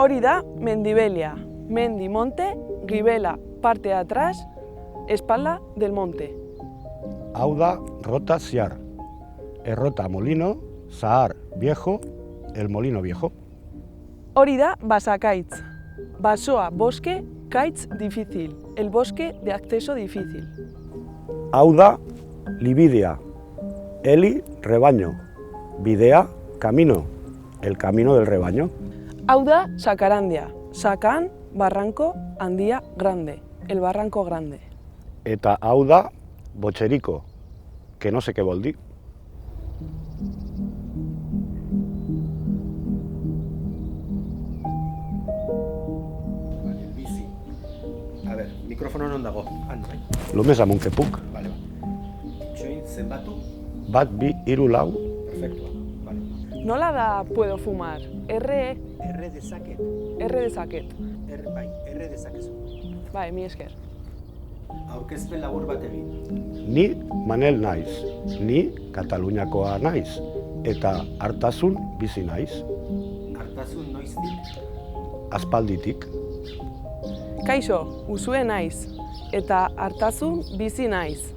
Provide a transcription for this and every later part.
Hori da mendibelia, mendi monte, gibela parte de atrás, espalda del monte. Hau da rota ziar, errota molino, zahar viejo, el molino viejo. Hori da basakaitz, basoa bosque, kaitz difícil, el bosque de acceso difícil. Hau da libidea, eli rebaño, bidea camino, el camino del rebaño. Hau da Sacarandia, Sakan, barranco, handia, grande, el barranco grande. Eta hau da botxeriko, que no sé qué vol dir. Bizi. A ber, mikrofono non dago? Han, bai? Lo més amunt que puc. Vale, itxoin zenbatu? Bat, bi, hiru, lau. Perfektua. Vale. Nola da puedo fumar? R Dezaket. dezaket. Bai, dezakezu. Bai, mi esker. Aurkezpen labur bat egin. Ni Manel naiz, ni Kataluniakoa naiz, eta hartasun bizi naiz, Hartasun noiztik? aspalditik. Kaixo, Usue naiz, eta hartazun bizi naiz.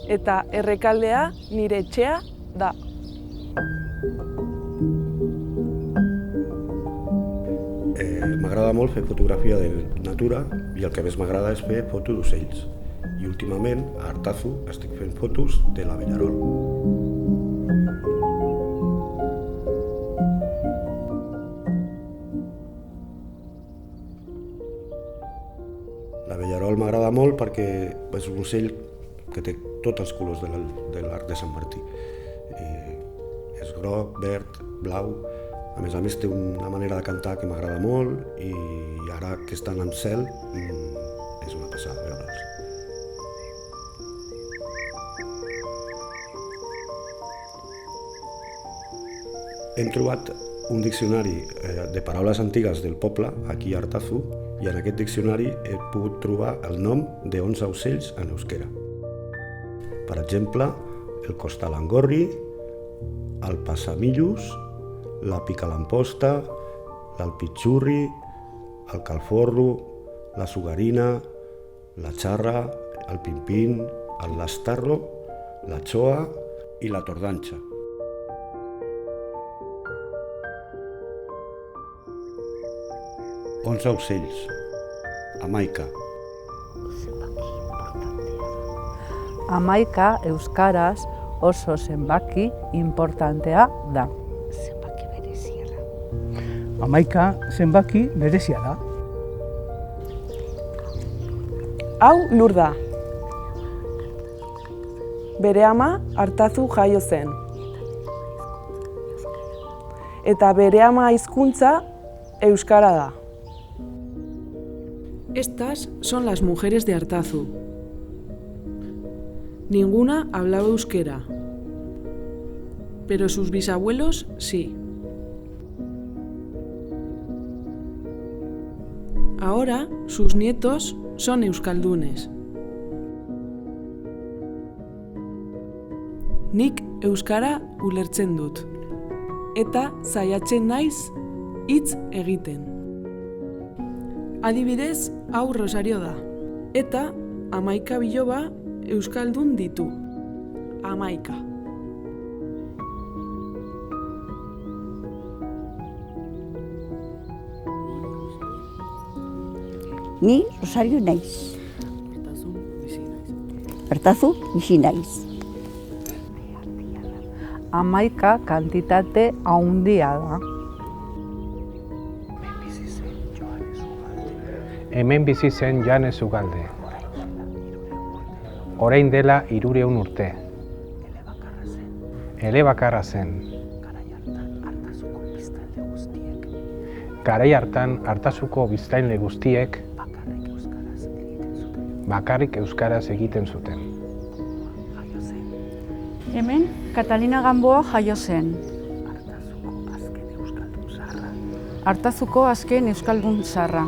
Eta Errekaldea nire etxea da. M'agrada molt fer fotografia de natura i el que més m'agrada és fer fotos d'ocells. I últimament, a Artazu, estic fent fotos de l'abellarol. L'abellarol m'agrada molt perquè és un ocell que té tots els colors de l'arc de Sant Martí. És groc, verd, blau. A més té una manera de cantar que m'agrada molt i ara que estan en cel és una passada veure'ls. Hem trobat un diccionari de paraules antigues del poble, aquí a Artazu, i en aquest diccionari he pogut trobar el nom de 11 ocells en euskera. Per exemple, el costalangorri, el passamillus, la picalamposta, l'alpitxurri, el calforro, la sugarina, la xarra, el pimpín, el lastarro, la xoa i la tordanxa. Onze ocells, hamaika. Hamaika euskaraz oso zenbaki inportantea da. Hamaika zenbaki berezia da. Hau Lur da. Bere ama Artazu jaio zen. Eta bere ama hizkuntza euskara da. Estas son las mujeres de Artazu. Ninguna hablaba euskera, pero sus bisabuelos sí. Ahora sus nietos son euskaldunes. Nik euskara ulertzen dut, eta saiatzen naiz hitz egiten. Adibidez, hau Rosario da, eta 11 biloba euskaldun ditu. 11. Ni Rosario naiz. Artazu bizi naiz. 11 kantitate handia da. Hemen bizi zen Janez Ugalde. Orain dela 300 urte. Elebakarra zen. Garai hartan Artazuko biztanle guztiek bakarrik euskaraz egiten zuten. Hemen Catalina Gamboa jaio zen. Artazuko azken euskaldun zaharra.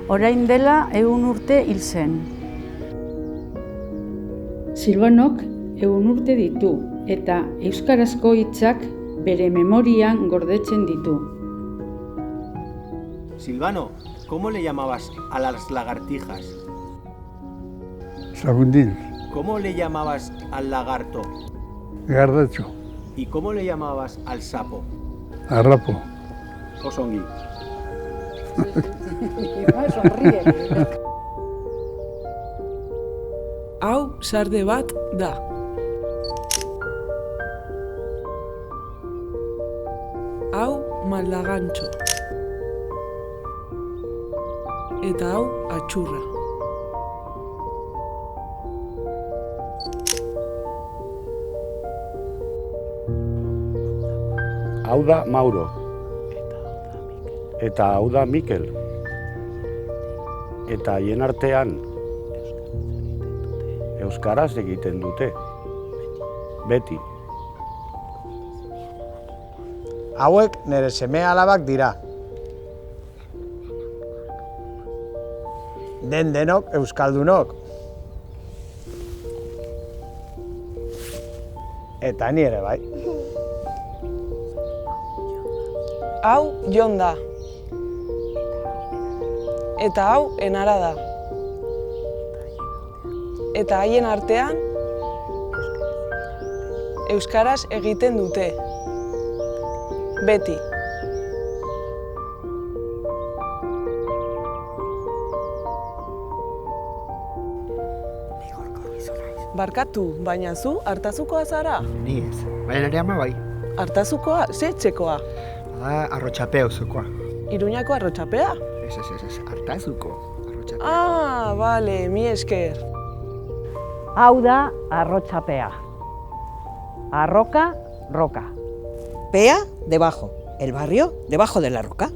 Orain dela 100 urte hil zen. Silvanok 100 urte ditu eta euskarazko hitzak bere memorian gordetzen ditu. Silvano, ¿cómo le llamabas a las lagartijas? Sagundil, ¿Cómo le llamabas al lagarto? gardatxo, ¿Y cómo le llamabas al sapo? arrapo. Osongi. Hau sarde bat da. Hau maldagantxo. Eta hau atxurra. Hau da Mauro. Eta hau da Mikel. Eta haien artean euskaraz egiten dute. Beti. Hauek nire seme-alabak dira. Denok euskaldunok. Eta ni ere bai. Hau Jon da. Eta hau Enara da. Eta haien artean euskaraz egiten dute. Beti. Barkatu, baina zu Artazukoa zara? Ni ez, baina nire ama bai. Artazukoa, ze etxekoa? Arrotxapea osokoa. Iruñako arrotxapea? Ez, Artazuko arrotxapea. Ah, bale, mi esker. Hau da arrotxapea. Arroka, roka. Pea, debajo. El barrio, debajo de la roca.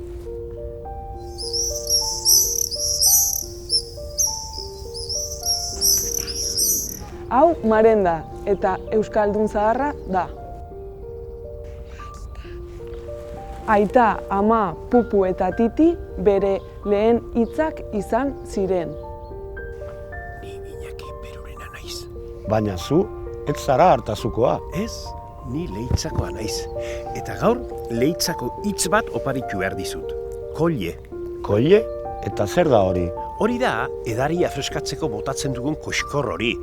Hau Marenda eta euskaldun zaharra da. Aita, ama, pupu eta titi bere lehen hitzak izan ziren. Ni Iñaki Perurena naiz. Baina zu, ez zara Artazukoa. Ez, ni Leitzakoa naiz. Eta gaur, Leitzako hitz bat oparitu behar dizut. Kolle. Kolle? Eta zer da hori? Hori da, edaria freskatzeko botatzen dugun koxkor hori.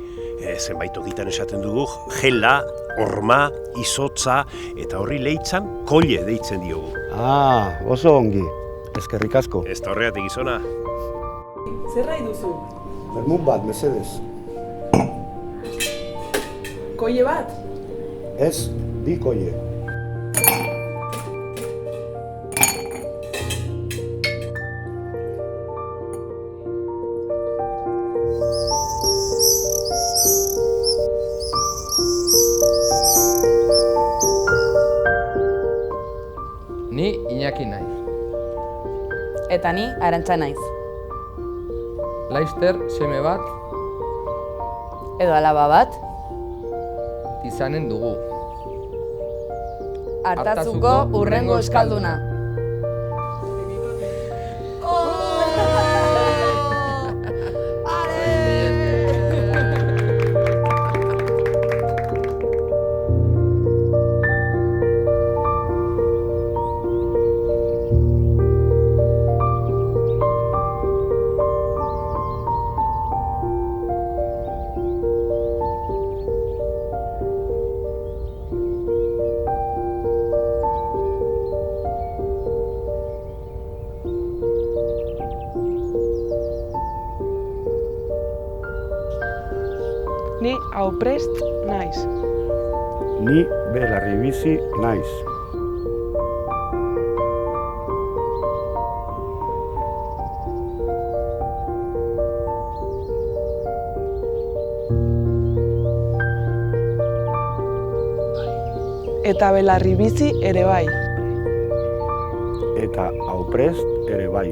Zenbait tokitan esaten dugu, jela, horma, izotza, eta horri Leitzan kolle deitzen diogu. Ah, oso ongi. Eskerrik asko. Ez da horregatik gizona. Zer nahi duzu? Bermut bat, mesedez. Koie bat? Ez, bi kolle. Ni Iñaki naiz. Eta ni Arantxa naiz. Laister seme bat edo alaba bat izanen dugu. Artazuko hurrengo euskalduna. Ni hauprest naiz. Ni belarribizi naiz. Eta belarribizi ere bai. Eta hauprest ere bai.